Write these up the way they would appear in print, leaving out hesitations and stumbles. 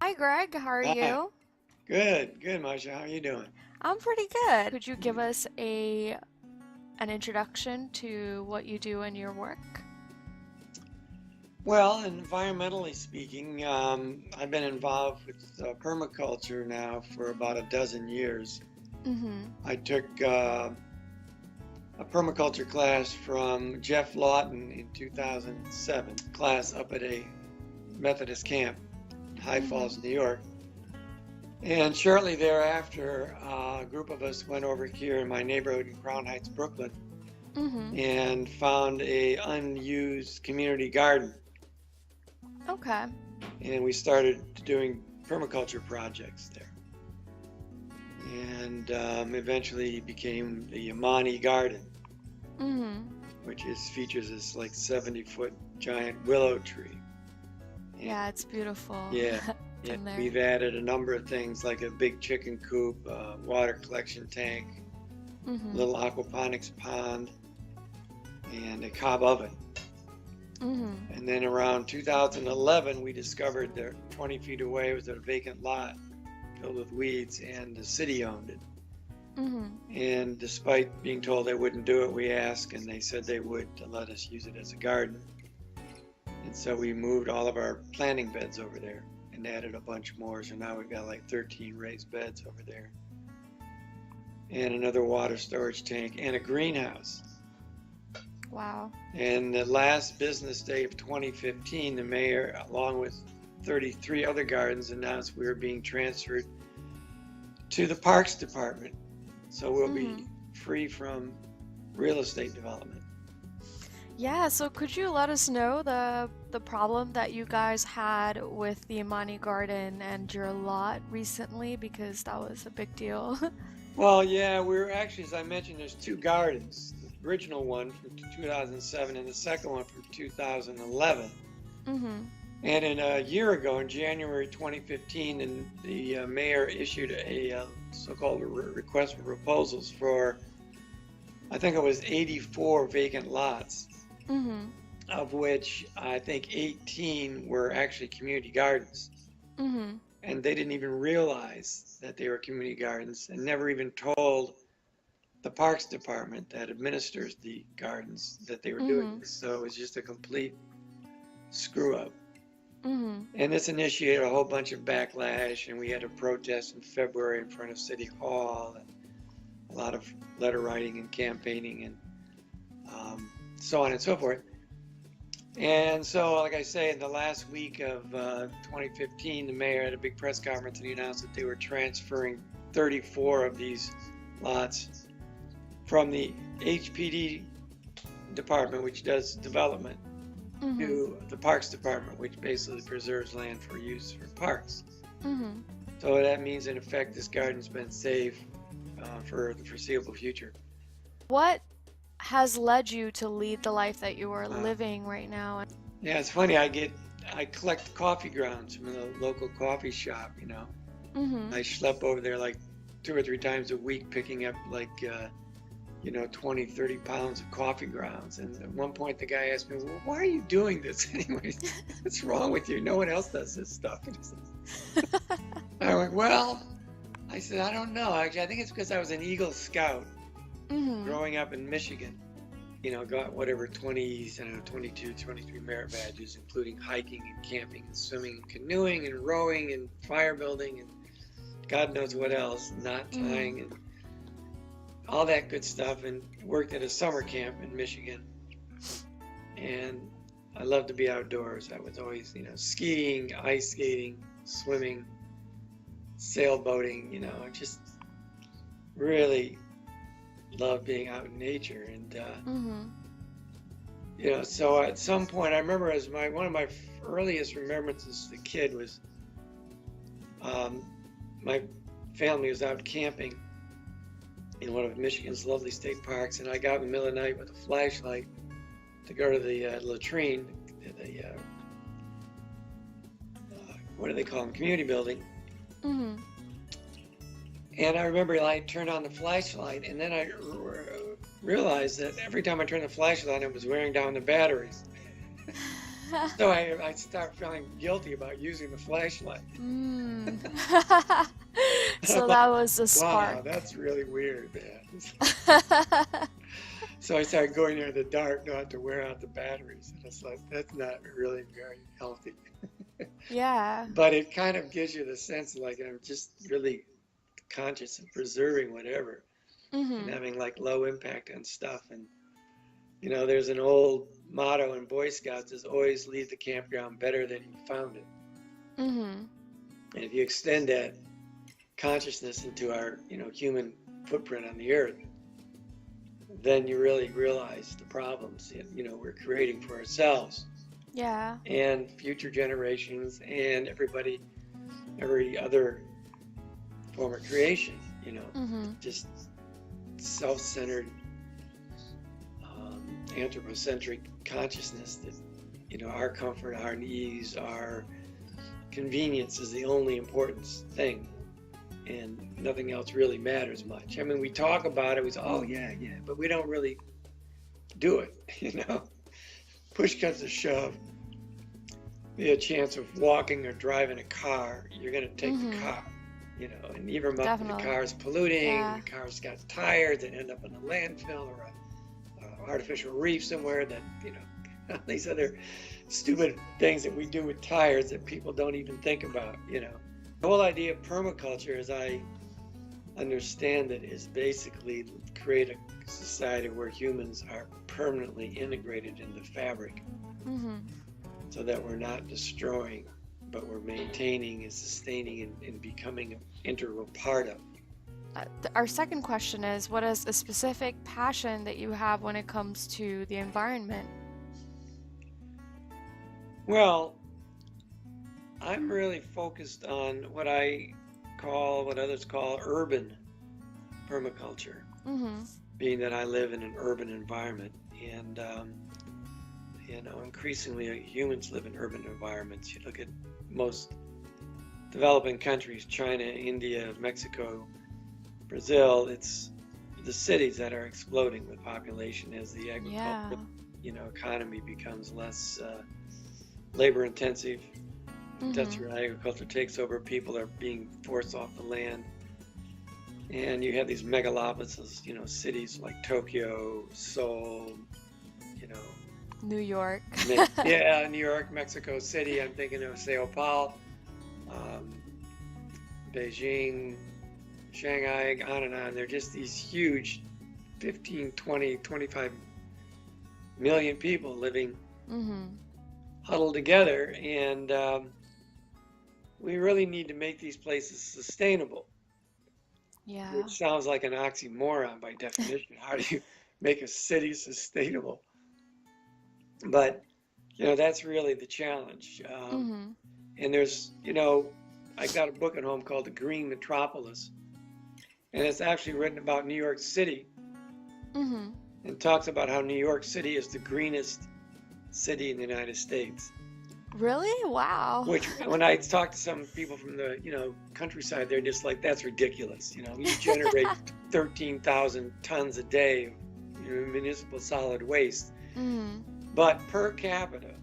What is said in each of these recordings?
Hi, Greg. How are Hi. you? Good, good, Marsha. How are you doing? I'm pretty good. Could you give Mm. us an introduction to what you do in your work? Well, environmentally speaking, I've been involved with permaculture now for about a dozen years. Mm-hmm. I took a permaculture class from Jeff Lawton in 2007, class up at a Methodist camp in High Mm-hmm. Falls, New York. And shortly thereafter, a group of us went over here in my neighborhood in Crown Heights, Brooklyn, Mm-hmm. and found a unused community garden. Okay. And we started doing permaculture projects there. And eventually became the Yamani Garden, Mm-hmm. which features this like 70-foot giant willow tree. And Yeah, it's beautiful. yeah, yeah, Been there. we've added a number of things like a big chicken coop, water collection tank, a Mm-hmm. little aquaponics pond, and a cob oven. Mm-hmm. And then around 2011, we discovered that 20 feet away was a vacant lot filled with weeds, and the city owned it. Mm-hmm. And despite being told they wouldn't do it, we asked, and they said they would to let us use it as a garden. And so we moved all of our planting beds over there and added a bunch more. So now we've got like 13 raised beds over there, and another water storage tank, and a greenhouse. Wow. And the last business day of 2015, the mayor, along with 33 other gardens, announced we were being transferred to the Parks Department. So we'll Mm-hmm. be free from real estate development. Yeah, so could you let us know the problem that you guys had with the Imani Garden and your lot recently because that was a big deal. Well, yeah, we're actually, as I mentioned, there's two gardens. The original one from 2007 and the second one from 2011. Mm-hmm. And in a year ago, in January 2015, and the mayor issued a so-called request for proposals for, I think it was 84 vacant lots, Mm-hmm. of which I think 18 were actually community gardens. Mm-hmm. And they didn't even realize that they were community gardens and never even told the Parks Department that administers the gardens that they were doing Mm-hmm. this. So it was just a complete screw up. Mm-hmm. And this initiated a whole bunch of backlash, and we had a protest in February in front of City Hall, and a lot of letter writing and campaigning, and so on and so forth. And so, like I say, in the last week of 2015, the mayor had a big press conference, and he announced that they were transferring 34 of these lots from the HPD department, which does development, Mm-hmm. to the Parks Department, which basically preserves land for use for parks. Mm-hmm. So that means, in effect, this garden's been safe for the foreseeable future. What has led you to lead the life that you are Uh, living right now? yeah, it's funny. I collect coffee grounds from the local coffee shop. Mm-hmm. I schlep over there like 2 or 3 times a week, picking up like 20, 30 pounds of coffee grounds. And at one point, the guy asked me, "Well, why are you doing this anyways? What's wrong with you? No one else does this stuff." I went, "Well," I said, "I don't know. Actually, I think it's because I was an Eagle Scout Mm-hmm. growing up in Michigan. Got whatever 20s, I don't know, 22, 23 merit badges, including hiking and camping and swimming and canoeing and rowing and fire building and God knows what else, knot Mm-hmm. tying and all that good stuff, and worked at a summer camp in Michigan. And I love to be outdoors. I was always, skiing, ice skating, swimming, sailboating, just really love being out in nature. And, Mm-hmm. so at some point, I remember one of my earliest remembrances as a kid was um, my family was out camping in one of Michigan's lovely state parks, and I got in the middle of the night with a flashlight to go to the latrine, what do they call them, community building. Mm-hmm. And I remember I turned on the flashlight, and then I realized that every time I turned the flashlight on, it was wearing down the batteries. So I start feeling guilty about using the flashlight. Mm. I'm So like, that was a wow, spark. that's really weird, man. So I started going there in the dark, not to wear out the batteries. And it's like, that's not really very healthy. Yeah. But it kind of gives you the sense of like, I'm just really conscious of preserving whatever and Mm-hmm. having like low impact on stuff. And, there's an old motto in Boy Scouts is always leave the campground better than you found it. Mm-hmm. And if you extend that consciousness into our, human footprint on the earth, then you really realize the problems that, we're creating for ourselves Yeah. and future generations and every other form of creation, Mm-hmm. just self-centered, anthropocentric consciousness that, our comfort, our needs, our convenience is the only important thing, and nothing else really matters much. I mean, we talk about it, we say, oh, yeah, but we don't really do it. Push comes to shove, be a chance of walking or driving a car, you're going to take the Mm-hmm. car, and even if the Definitely. car's polluting, Yeah. the car's got tires that end up in a landfill or a artificial reef somewhere that, these other stupid things that we do with tires that people don't even think about. The whole idea of permaculture, as I understand it, is basically create a society where humans are permanently integrated in the fabric Mm-hmm. so that we're not destroying, but we're maintaining and sustaining and becoming an integral part of. Our second question is, what is a specific passion that you have when it comes to the environment? Well, I'm really focused on what others call urban permaculture, Mm-hmm. being that I live in an urban environment. And, increasingly humans live in urban environments. You look at most developing countries, China, India, Mexico, Brazil, it's the cities that are exploding with population as the Yeah. agricultural, economy becomes less labor intensive. Mm-hmm. Industrial agriculture takes over, people are being forced off the land. And you have these megalopolises, cities like Tokyo, Seoul, New York. yeah, New York, Mexico City. I'm thinking of Sao Paulo, um, Beijing, Shanghai, on and on. They're just these huge 15, 20, 25 million people living Mm-hmm. huddled together. And we really need to make these places sustainable, Yeah. which sounds like an oxymoron by definition. How do you make a city sustainable? But, that's really the challenge. Mm-hmm. And there's, I got a book at home called The Green Metropolis, and it's actually written about New York City Mm-hmm. and talks about how New York City is the greenest city in the United States. Really? Wow. Which, when I talk to some people from the, countryside, they're just like, that's ridiculous. You generate 13,000 tons a day of municipal solid waste. Mm-hmm. But per capita,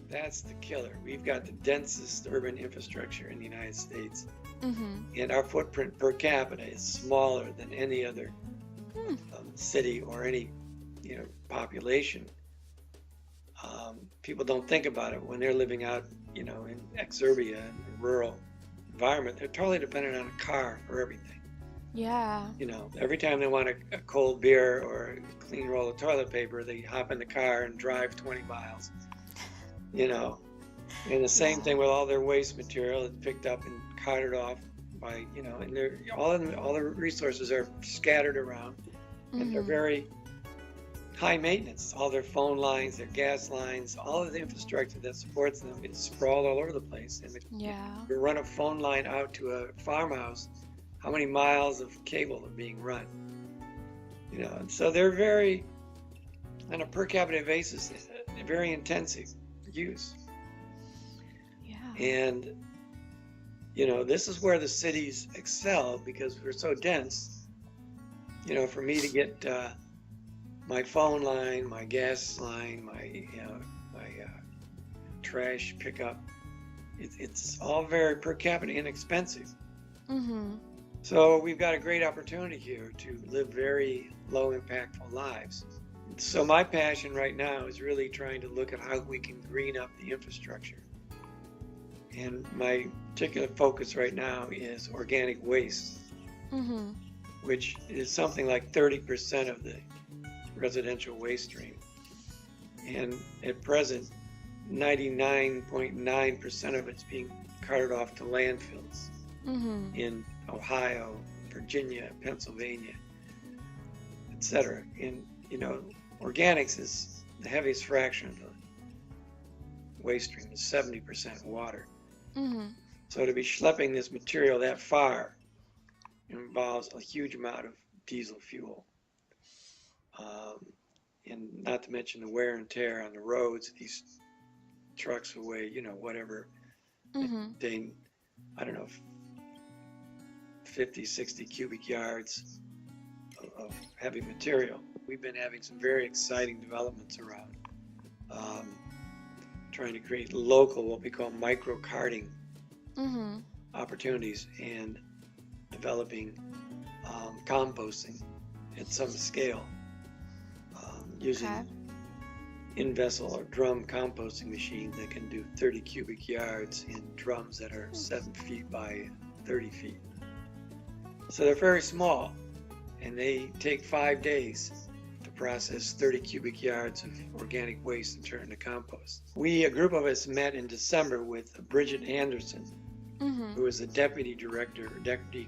that's the killer. We've got the densest urban infrastructure in the United States. Mm-hmm. And our footprint per capita is smaller than any other city or any, population. People don't think about it when they're living out, in exurbia and rural environment. They're totally dependent on a car for everything. Yeah. Every time they want a cold beer or a clean roll of toilet paper, they hop in the car and drive 20 miles. And the same thing with all their waste material. It's picked up and carted off by, and all the resources are scattered around, and they're Mm-hmm. very high maintenance. All their phone lines, their gas lines, all of the infrastructure that supports them is sprawled all over the place. And Yeah. you run a phone line out to a farmhouse, how many miles of cable are being run? And so they're very, on a per capita basis, very intensive use. Yeah. And, this is where the cities excel because we're so dense. For me to get my phone line, my gas line, my trash pickup. It's all very per capita inexpensive. Mm-hmm. So we've got a great opportunity here to live very low impactful lives. So my passion right now is really trying to look at how we can green up the infrastructure. And my particular focus right now is organic waste, Mm-hmm. which is something like 30% of the residential waste stream. And at present, 99.9% of it's being carted off to landfills Mm-hmm. in Ohio, Virginia, Pennsylvania, etc. And, organics is the heaviest fraction of the waste stream, is 70% water. Mm-hmm. So to be schlepping this material that far involves a huge amount of diesel fuel. And not to mention the wear and tear on the roads. These trucks will weigh, whatever, Mm-hmm. they, I don't know, 50, 60 cubic yards of heavy material. We've been having some very exciting developments around trying to create local, what we call micro carting Mm-hmm. opportunities, and developing composting at some scale using Okay. in-vessel or drum composting machines that can do 30 cubic yards in drums that are 7 feet by 30 feet. So they're very small, and they take 5 days to process 30 cubic yards of organic waste and turn it into compost. A group of us met in December with Bridget Anderson, Mm-hmm. who is the deputy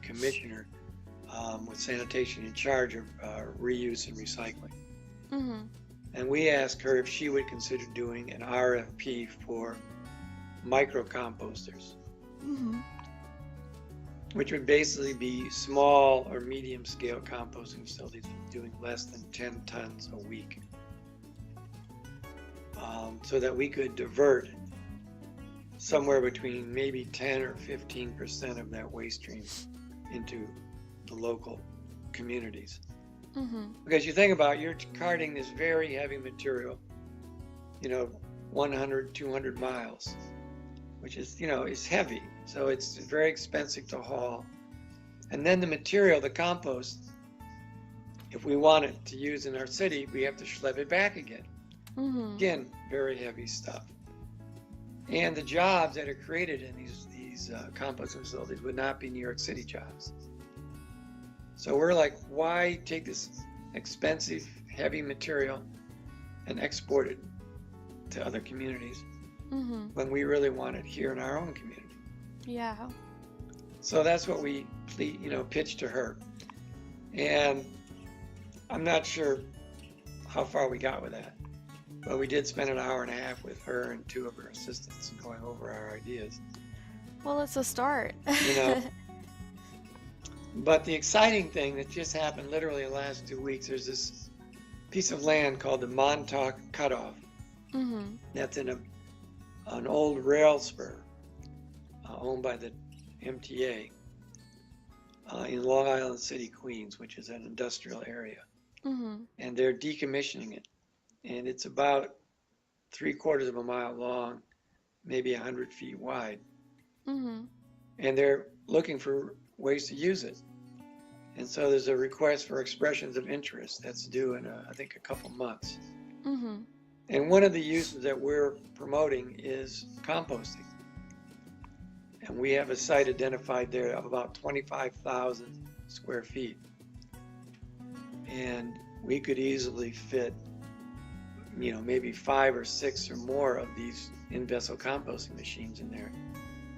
commissioner with sanitation in charge of reuse and recycling. Mm-hmm. And we asked her if she would consider doing an RFP for micro composters, Mm-hmm. which would basically be small or medium scale composting facilities doing less than 10 tons a week, so that we could divert somewhere between maybe 10 or 15% of that waste stream into the local communities. Mm-hmm. Because you think about, you're carting this very heavy material, 100, 200 miles, which is, is heavy. So it's very expensive to haul. And then the material, the compost, if we want it to use in our city, we have to schlep it back again. Mm-hmm. Again, very heavy stuff. And the jobs that are created in these composting facilities would not be New York City jobs. So we're like, why take this expensive, heavy material and export it to other communities Mm-hmm. when we really want it here in our own community? Yeah. So that's what we, pitched to her. And I'm not sure how far we got with that, but we did spend an hour and a half with her and 2 of her assistants going over our ideas. Well, it's a start. But the exciting thing that just happened literally in the last 2 weeks, there's this piece of land called the Montauk Cutoff. Mm-hmm. That's in an old rail spur owned by the MTA in Long Island City, Queens, which is an industrial area. Mm-hmm. And they're decommissioning it. And it's about 3/4 of a mile long, maybe 100 feet wide. Mm-hmm. And they're looking for ways to use it. And so there's a request for expressions of interest that's due in, I think, a couple months. Mm-hmm. And one of the uses that we're promoting is composting. And we have a site identified there of about 25,000 square feet. And we could easily fit, maybe 5 or 6 or more of these in-vessel composting machines in there,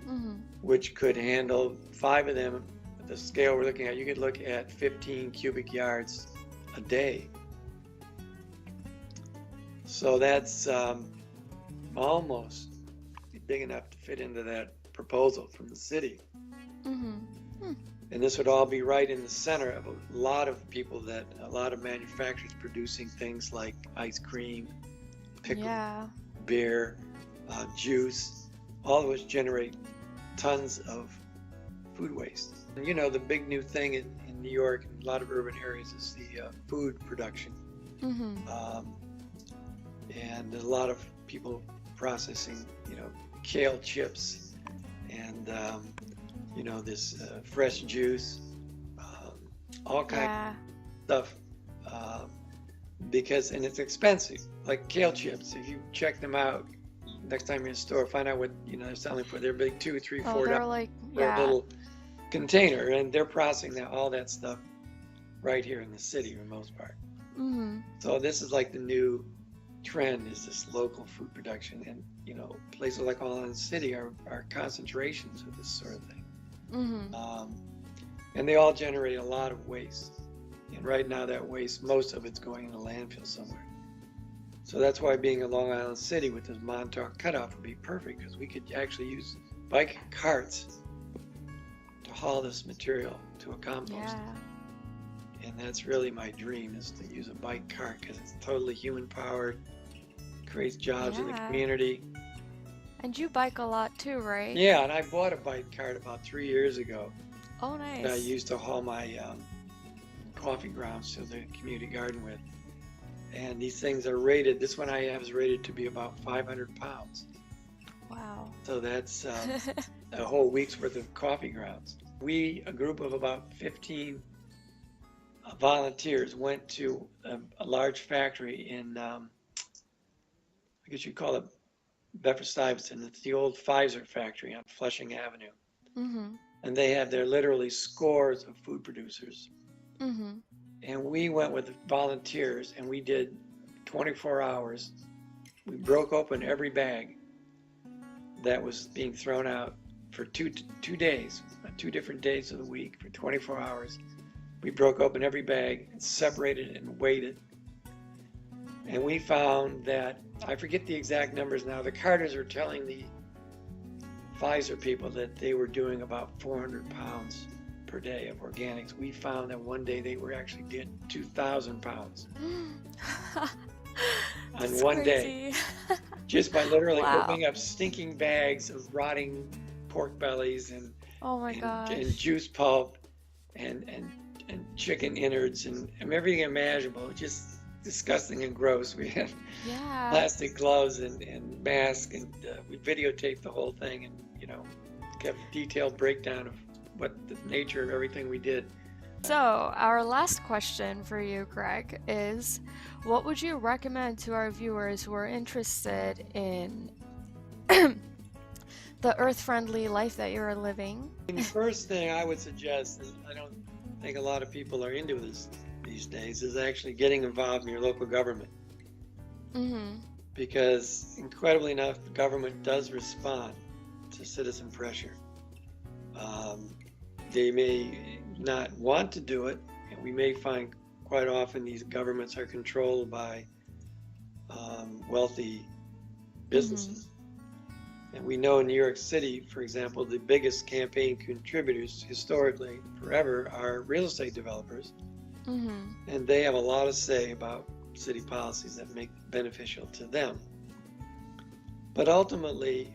Mm-hmm. which could handle 5 of them. At the scale we're looking at, you could look at 15 cubic yards a day. So that's almost big enough to fit into that proposal from the city. Mm-hmm. And this would all be right in the center of a lot of manufacturers producing things like ice cream, pickle, Yeah. beer, juice, all of which generate tons of food waste. And the big new thing in New York and a lot of urban areas is the food production. Mm-hmm. And a lot of people processing, kale chips and, this fresh juice, all kinds Yeah. of stuff. And it's expensive, like kale chips. If you check them out next time you're in the store, find out what they're selling for. They're big, $2, $3, Oh, $4 they're like, for a yeah. little container, and they're processing all that stuff right here in the city for the most part. Mm-hmm. So this is like the new trend, is this local food production, and places like all in the city are concentrations of this sort of thing. Mm-hmm. And they all generate a lot of waste. And right now that waste, most of it's going in a landfill somewhere. So that's why being in Long Island City with this Montauk cutoff would be perfect, because we could actually use bike carts to haul this material to a compost. Yeah. And that's really my dream, is to use a bike cart, because it's totally human powered, creates jobs in the Yeah. community. And you bike a lot too, right? Yeah, and I bought a bike cart about 3 years ago Oh, that I nice. used to haul my coffee grounds to the community garden with. And these things are rated, this one I have is rated to be about 500 pounds. Wow. So that's a whole week's worth of coffee grounds. We, a group of about 15 volunteers, went to a large factory in, I guess you'd call it Bedford-Stuyvesant. It's the old Pfizer factory on Flushing Avenue. Mm-hmm. And they have there literally scores of food producers. Mm-hmm. And we went with the volunteers, and we did 24 hours. We broke open every bag that was being thrown out for two days, 2 different days of the week for 24 hours. We broke open every bag and separated it and weighed it. And we found that, I forget the exact numbers now, the carters are telling the Pfizer people that they were doing about 400 pounds per day of organics. We found that one day they were actually getting 2,000 pounds on one day, just by literally Wow. opening up stinking bags of rotting pork bellies and Oh my gosh. and juice pulp and chicken innards and everything imaginable. Just disgusting and gross. We had Yeah. plastic gloves and masks, and we videotaped the whole thing, and kept a detailed breakdown of what the nature of everything we did. So, our last question for you, Greg, is what would you recommend to our viewers who are interested in the earth-friendly life that you're living? The first thing I would suggest, and I don't think a lot of people are into this these days, is actually getting involved in your local government. Mm-hmm. Because incredibly enough, the government does respond to citizen pressure. They may not want to do it, and we may find quite often these governments are controlled by wealthy businesses. And we know in New York City, for example, the biggest campaign contributors historically, forever, are real estate developers. Mm-hmm. And they have a lot to say about city policies that make it beneficial to them. But ultimately,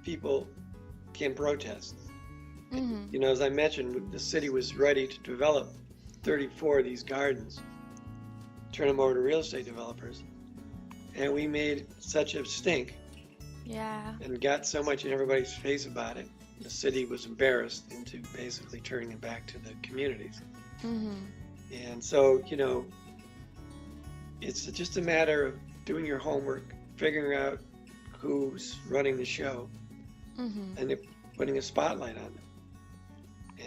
people can protest. Mm-hmm. As I mentioned, the city was ready to develop 34 of these gardens, turn them over to real estate developers. And we made such a stink Yeah. and got so much in everybody's face about it. The city was embarrassed into basically turning it back to the communities. Mm-hmm. And so, it's just a matter of doing your homework, figuring out who's running the show, Mm-hmm. and putting a spotlight on them.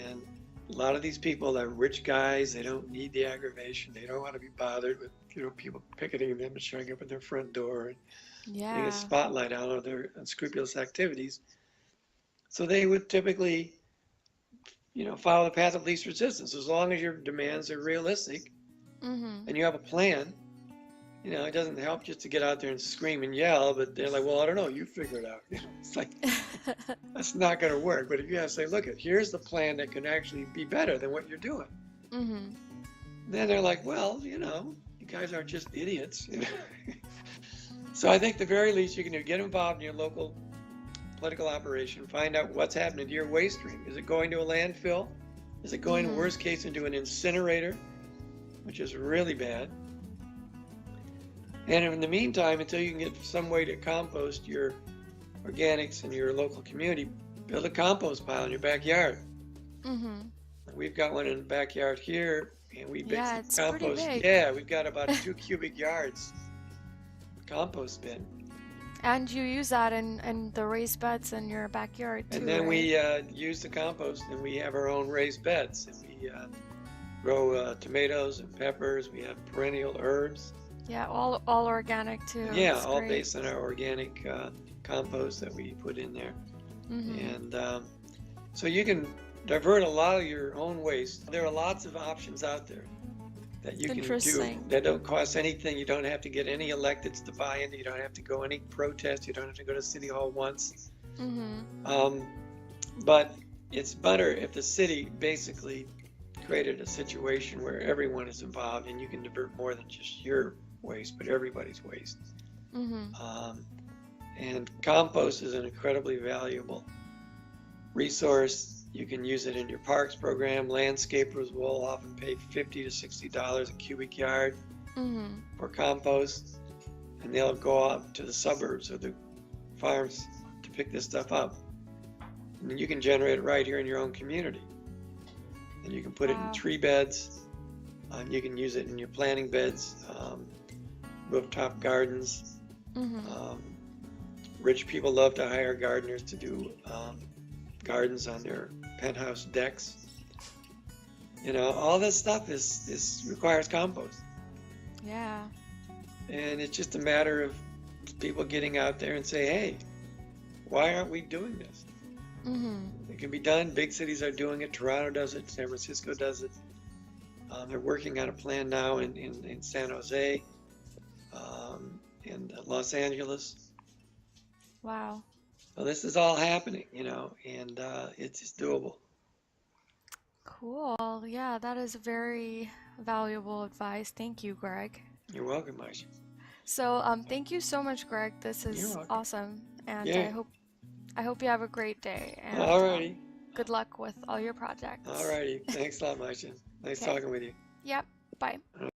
And a lot of these people are rich guys. They don't need the aggravation. They don't want to be bothered with people picketing them and showing up at their front door and putting Yeah. a spotlight on their unscrupulous activities. So they would typically, follow the path of least resistance. As long as your demands are realistic Mm-hmm. and you have a plan, it doesn't help just to get out there and scream and yell, but they're like, well, I don't know, you figure it out. It's like, that's not going to work. But if you have to say, look, here's the plan that can actually be better than what you're doing. Mm-hmm. Then they're like, well, you guys aren't just idiots. So I think the very least you can do, get involved in your local political operation, find out what's happening to your waste stream. Is it going to a landfill? Is it going, Mhm. worst case, into an incinerator, which is really bad? And in the meantime, until you can get some way to compost your organics in your local community, build a compost pile in your backyard. Mm-hmm. We've got one in the backyard here, and we Yeah, basically it's pretty compost. big. Yeah, we've got about 2 cubic yards compost bin. And you use that in the raised beds in your backyard And too, then right? we use the compost, and we have our own raised beds. And we grow tomatoes and peppers. We have perennial herbs. Yeah, all organic too. Yeah, It's all great. based on our organic compost that we put in there. Mm-hmm. And so you can divert a lot of your own waste. There are lots of options out there that you can do Interesting. that don't cost anything. You don't have to get any electeds to buy in. You don't have to go any protest. You don't have to go to City Hall once. Mm-hmm. But it's better if the city basically created a situation where everyone is involved and you can divert more than just your waste, but everybody's waste. Mm-hmm. And compost is an incredibly valuable resource. You can use it in your parks program. Landscapers will often pay $50 to $60 a cubic yard Mm-hmm. for compost, and they'll go out to the suburbs or the farms to pick this stuff up. And then you can generate it right here in your own community. And you can put it in Wow. tree beds. You can use it in your planting beds, rooftop gardens. Mm-hmm. Rich people love to hire gardeners to do gardens on their penthouse decks. You know, all this stuff is requires compost. Yeah. And it's just a matter of people getting out there and say, hey, why aren't we doing this? Mm-hmm. It can be done. Big cities are doing it. Toronto does it. San Francisco does it. They're working on a plan now in San Jose, in Los Angeles. Wow. So this is all happening, you know, and it's doable. Cool. Yeah, that is very valuable advice. Thank you, Greg. You're welcome, Aisha. So, thank you so much, Greg. This You're is welcome. awesome, and Yeah. I hope you have a great day, and Alrighty. good luck with all your projects. Alrighty. Thanks a lot, Aisha. Nice Okay. talking with you. Yep. Bye.